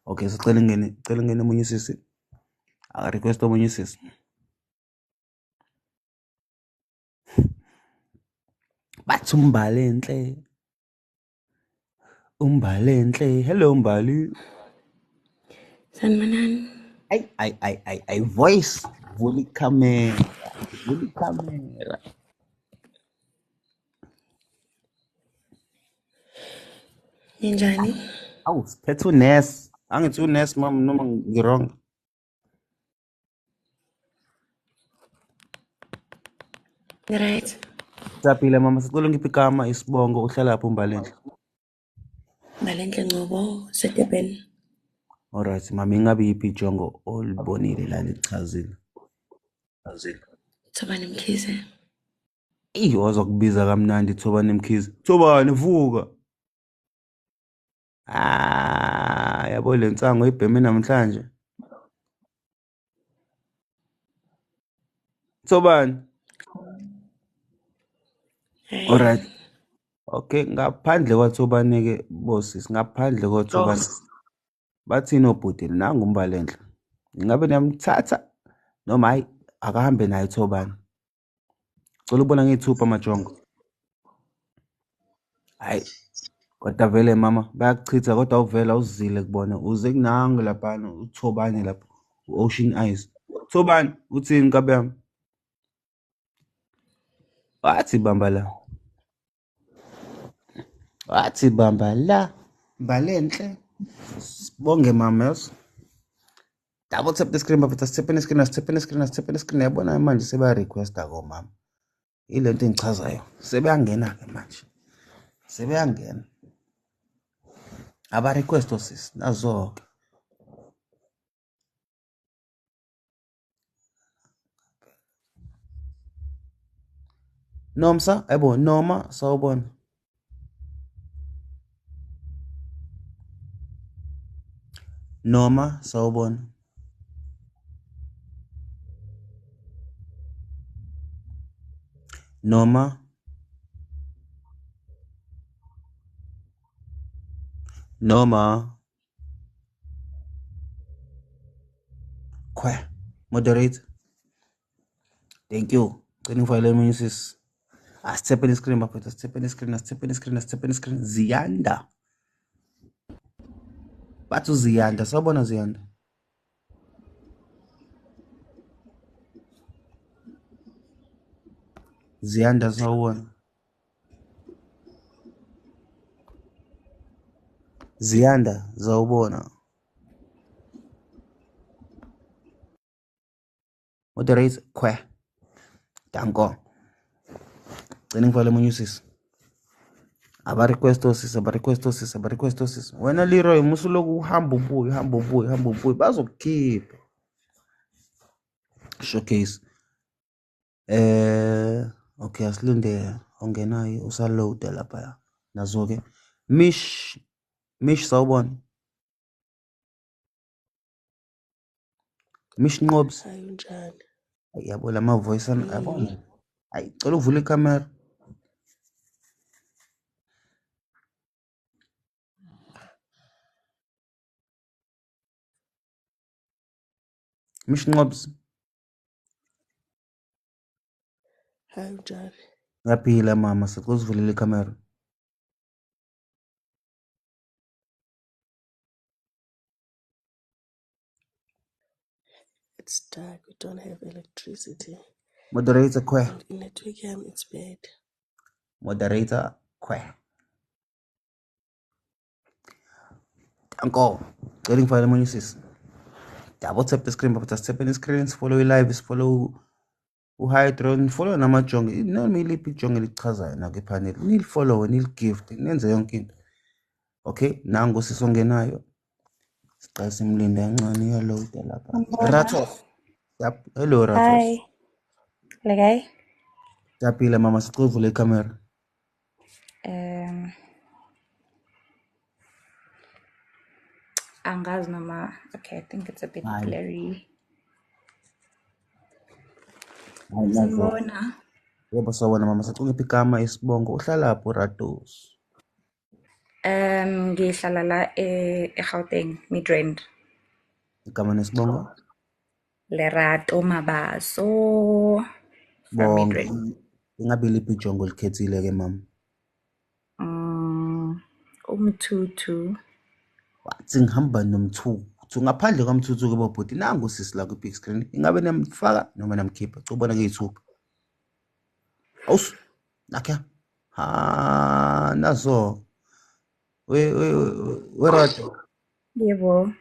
okay sicela ngene omunye usisi request omunye usisi bathi umbale enhle Umbalenhle. Hello Mbali. Sanibonani. Ay voice. Vula ikhamera. Vula ikhamera. Ninjani? Awu, siphethe unesi. Angithi unesi mama noma ngirong. Right. Saphila mama sicela ngiphi igama isibongo uhlala lapho Umbalenhle. Balenhle Ngcobo, Sedeben. Alright mama ingabe yiphi ijongo olibonile la lichazile. Thobani Mkhize. Wazokubiza kamnandi Thobani Mkhize. Thobani vuka. Yabo le nsango ibheme namhlanje. Thobani. Alright. Okay, ngaphandle kwaThobani ke bosisi, ngaphandle kwaThobani. Bathini obhuti nanga Umbalenhle. Ingabe niyamthatha noma hayi akahambe naye Thobani. Cela ubona ngithupha amajongo. Hayi. Kodwa vele mama bayakuchitha kodwa uvela uzile kubona uze kunangu lapha uThobani lapha Ocean Eyes. Thobani uthini kabe yami? Wathi bamba la. Wathi bamba la. Mbalenhle. Sibonge mama yos. Double tap the screen bafethu tap the screen yabona manje seba request ako mama. Ilento engichazayo. Sebeyangena ke manje. Sebeyangena. Aba request sis nazo. Nomsa ebo noma sawubona. Noma sawubona. Noma Kwe moderate. Thank you. Training for lemon sis. Step in the screen bafethu step in the screen Ziyanda. Bathu Ziyanda sawubona Ziyanda. Ziyanda sawubona. Ziyanda sawubona. Moderate Kwe. Danko. Training for lemon sis. Aba request sis. Wena Leroy musuloku uhamba ubuye bazokukhipha. Showcase. Okay, asilinde ongenayo usaload lapha. Nazo ke. Mish sawubona. Mish Nqobs. Hayi unjani? Yabo lama voice yabona. Hayi cela uvule ikamera. Mish Nqobs. Hayi unjani? Yaphila mama sicela uvulele ikamera. It's dark, we don't have electricity. Moderator Kwe. And network it's bad. Moderator Kwe. Danko. Waiting for the money sis. Double tap the screen bafethu tap in the screen follow live follow uHydron follow namajongo noma iliphi ijongo elichazayo na ke panel nil follow nil gift nenze yonke into. Okay nango sisongenayo. Siqala simlinde kancane ya load lapha. Ratos. Yep. Hello Ratos. Hi. Legai. Yaphila mama sicela uvule ikamera. Angazi noma. Okay, I think it's a bit blurry. Sambona. Yebo sawona mama sicela ngiphi igama isibongo uhlala lapho Ratos. Ngihlala la eGauteng, Midrand. Igama nesibongo? Lerato Mabaso. From Midrand. Ingabe liphi ijongo likhethile ke mama? umthuthu. Wathi ngihamba nomthuthu ngaphandle kwamthuthu ke bobhuti nangu sisi la ku-big screen ingabe namfaka noma namkhipha cubona ngey'thupha awus nakha nazo werada Yebo.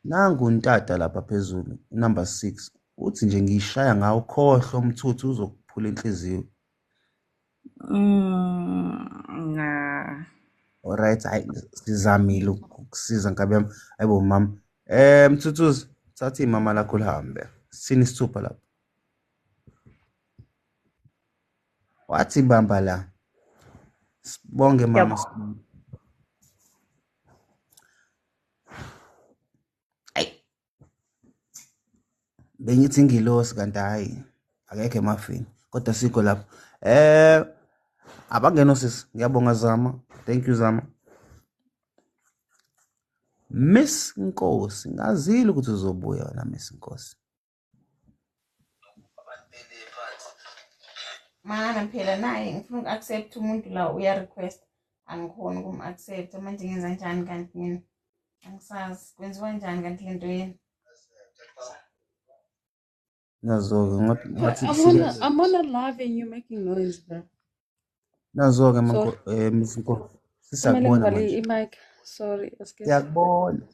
nangu untata lapha phezulu number 6 uthi nje ngiyishaya ngawo khohlwa umthuthu uzokuphula inhliziyo. Alright, hayi sizamile ukukusiza nkabi yami. Hayibo mama. Mthuthuzi, thatha imama lakho lihambe. Sithini isithupha lapha? Wathi bamba la. Sibonge mama. Hayi. Bengithi ngilosi kanti hayi akekho emafini. Kodwa sikho lapha. Abangeno sisi, ngiyabonga Zama. Thank you Zama. Miss Nkosi, ngazile ukuthi uzobuya wena Miss Nkosi. Mana phela naye ngifuna uku-accept umuntu la uya request angikhona ukum-accept manje ngenza njani kanti mina angisazi kwenziwa njani kanti lento yini. Nazo-ke ngathi I'm on a live and you're making noise, bro. nazo-ke Sorry. Miss Nkosi. Kumele Sisakubona ngivale manje. i-mic. Sorry, excuse. Siyakubona.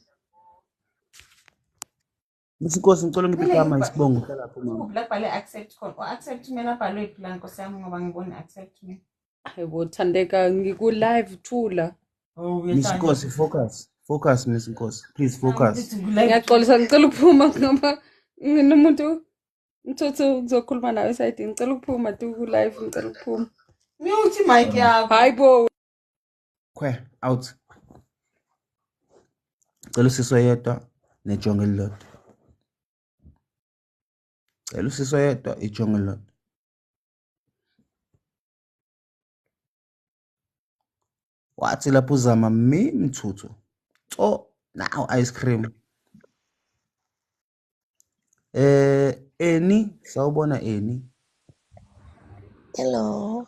Miss Nkosi ngicela ngiphe igama isibongo uhlala lapho mama. La bhale accept khona. U-accept mina abhalwe iplan Nkosi yami ngoba ngibona accept mina. Hayibo Thandeka ngiku-live thula. Miss Nkosi focus. Focus Miss Nkosi. Please focus. Ngiyaxolisa ngicela ukuphuma ngoba nginomuntu mthuthu ngizokhuluma nawe esayidini. Ngicela ukuphuma ku-live ngicela ukuphuma. Mute mic yakho. Hayibo. Khwe out. Cela usisi yedwa nejongo elilodwa. Cela usisi yedwa ijongo elilodwa. Wathi lapho uzama mthuthu. Now ice cream. Eni, sawubona Eni. Hello.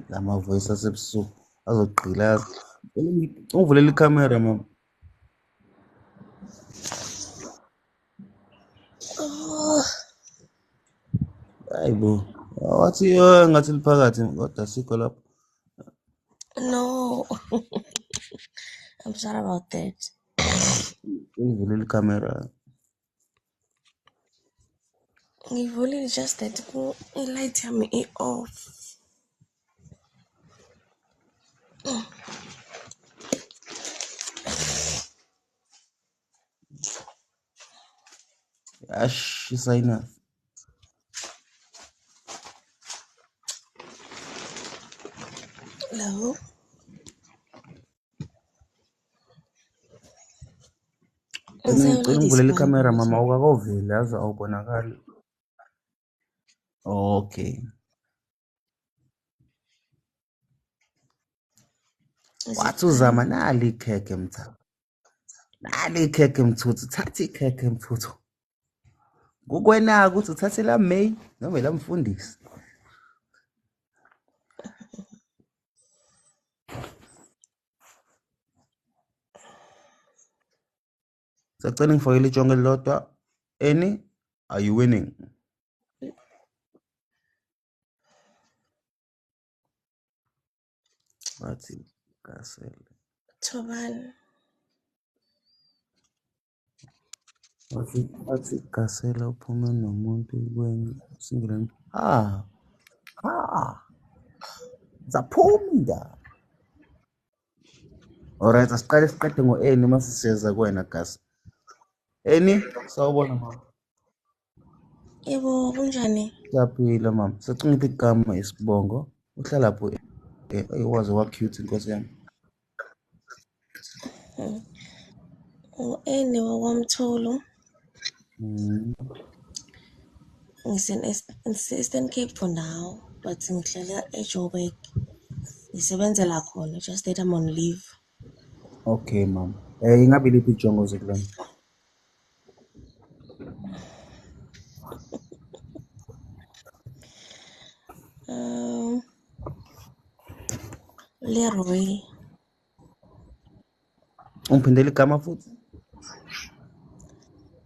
Lama voice asebusuku azogqila. Ungivulele ikhamera mama. Oh, Hayibo. Wathi ngathi liphakathi kodwa sikho lapho. no. I'm sorry about that. Ungivulele ikhamera. Ngivulile just that i-light yami i-off. Ash, isayina. Hello. Ngicela ungivulele ikhamera mama awukakoveli yazi awubonakali. Okay. Wathi uzama nali ikhekhe mthatha. Nali ikhekhe mthuthu, thatha ikhekhe mthuthu. Kukwena ukuthi uthathe la May noma la mfundisi. Sacela ngifakele ijongo elilodwa. Eni, are you winning? Wathi kasele. Thobani. Wathi kasela uphume nomuntu kwenye singilani. Zaphumda. Alright, asiqale siqede ngo-Eni mase siyeza kuwena Gasi. Eni, sawubona mama. Yebo, kunjani? Siyaphila mama. Sacela ngiphe igama isibongo. Uhlala lapho waze wa cute Nkosi yami. U-Eni wakwamtholo. Eastern Cape for now, but ngihlala eJoburg. Ngisebenzela khona, just that I'm on leave. Okay mama. Ingabe liphi ijongo zekulana? Leroy. Ungiphindela igama futhi.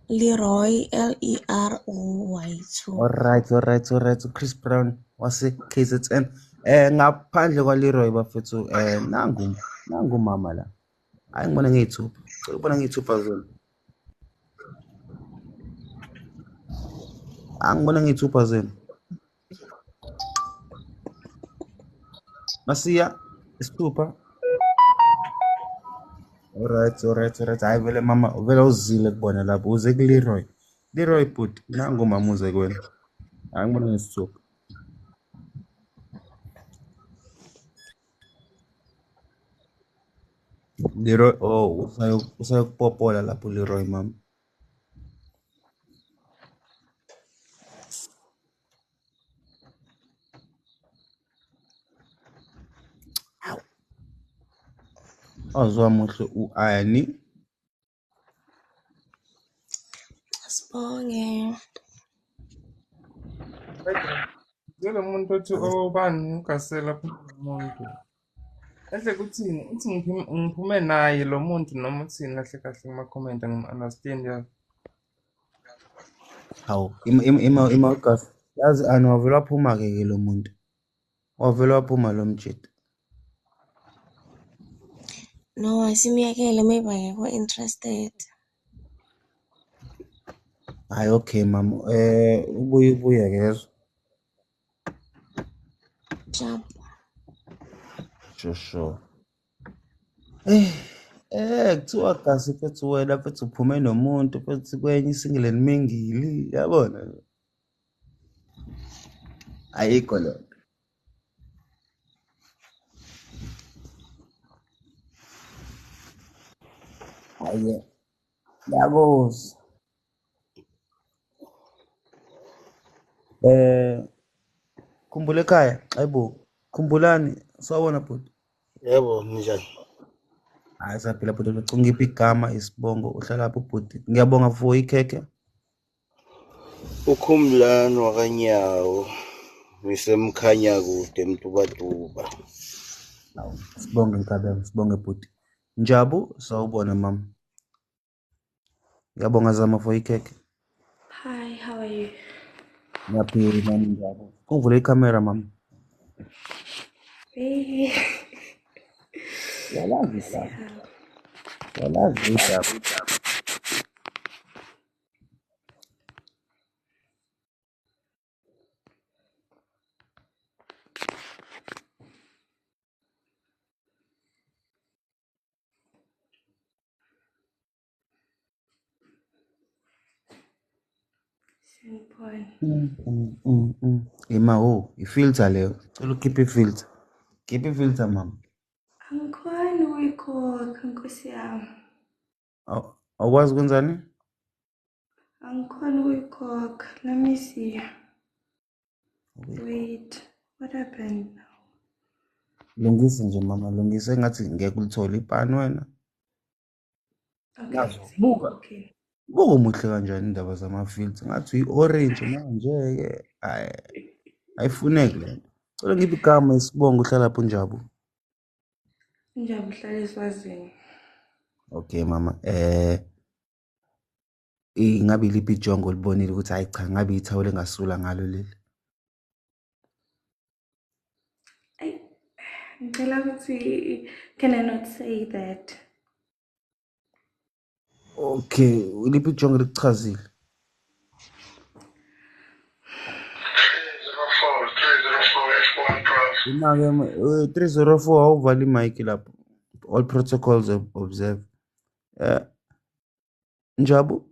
Leroy, Leroy 2. Alright. Chris Brown wase KZN. Ngaphandle kwa Leroy bafethu nangu mama la. Hayi ngibona ngeyithupha. Cela ubona ngeyithupha zona. Angibona ngeyithupha zena. Masiya isithupha. Alright. Hayi vele mama vele uzile kubona lapho uze ku Leroy. Leroy but nangu mama uze kuwena. Hayi ngibona ngesithupha. Leroy usayokupopola lapho Leroy mama. Awuzwa muhle uAni. Sibonge. Ngelo muntu othi obani ugasela umuntu. Kahle kuthini? Uthi ngiphume naye lo muntu noma uthini kahle kahle kuma comment ngim-understand ya. Hawu ima ugas. Yazi ani wavela waphuma ke lo muntu. Wavela waphuma lo mjidi. No, asimiyekele maybe akekho interested. Hayi okay mama. Ubuye kezwe. Jump. Sure. Kuthiwa gasi fethu wena fethu uphume nomuntu fethu kwenye isingile nimengili yabona. Ayikho lo. Hayi. Yaboza. Khumbula ekhaya, hayibo. Khumbulani sawona bhuti. Yebo, njani? Hayi saphila bhuti ngicungiphi igama isibongo uhlala lapho bhuti. Ngiyabonga for ikheke. Ukhumlani wakanyawo ngisemkhanya kude emtubatuba. Sibonge Nkabela, sibonge bhuti. Njabu sawubona mama. Ngiyabonga Zama for ikheke. Hi, how are you? Ngiyaphila nami Njabu. Uvule ikamera mama. Hey. Yalazi la. Yalazi Njabu. Ima ifilter leyo. Cela ukhiphe ifilter. Khipha ifilter mama. Angikhoni uyikhokha Nkosi yami. Awukwazi kwenzani? Angikhoni uyikhokha. Let me see. Wait, what happened now? Lungisa nje mama, lungisa engathi ngeke ulithole ipani wena. Okay. Buka umuhle kanjani indaba zamafilter. Ngathi uyi-orange manje ke. Ayifuneki lento. Cela ngiphi igama isibongo uhlala lapho Njabu. Njabu uhlala eSwazini. Okay mama, ngabe iliphi ijongo libonile ukuthi hayi cha ngabe ithawule ngasula ngalo leli. Ngicela ukuthi can I not say that? Okay, iliphi ijongo likuchazile? 304 awuvala imic lapho. All protocols observe. Njabu?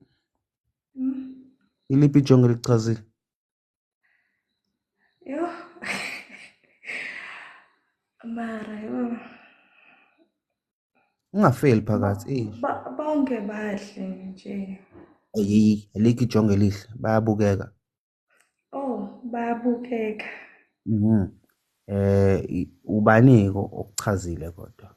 Iliphi ijongo likuchazile? Yo. Mara yo. Ungafeli phakathi Bonke bahle nje. alikho ijongo elihle bayabukeka. Oh, bayabukeka. Ubaniko okuchazile kodwa.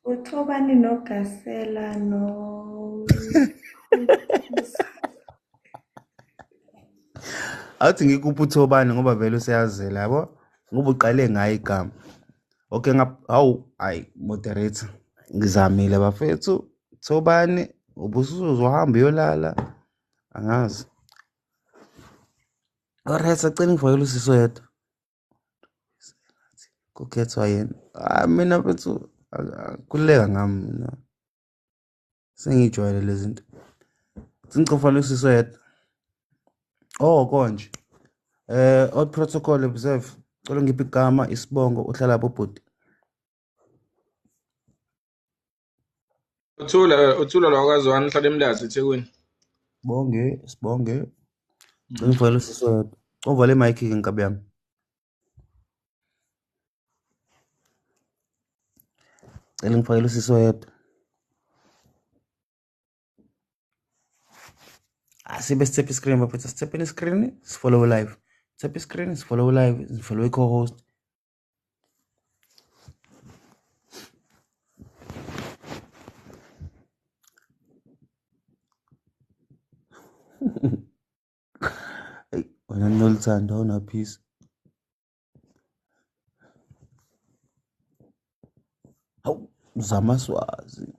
Uthobani noGasela no Athi ngikuphi uThobani ngoba vele useyazela yabo. Ngoba uqale ngayo igama. Okay hayi moderator. Ngizamile bafethu. Thobani ubusuzohamba uyolala. Angazi. Alright, sacela ngivayela usiso yedwa. Kukhethwa yena. Mina mfethu kuleka ngami mina. Sengijwayele lezi zinto. Singicofana usiso yedwa. Oh konje. Old protocol observe. Cela ngiphi igama isibongo uhlala lapho bhuti. Uthula lwakwaZwane uhlala eMlazi eThekwini. Sibonge. Cela ngivayela usiso yedwa. Uvale imic ke nkabi yami. Cela ngifakele usiso yedwa. Sibe sitep screen bafethu sitep in screen sifollow live. Tap screen sifollow live, sifollow co-host. Hey, wena nolthanda una peace. Hawu, zamaswazi.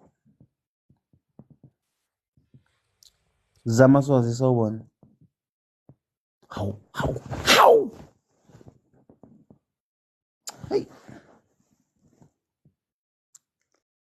Zamaswazi sawubona. Hawu. Hey.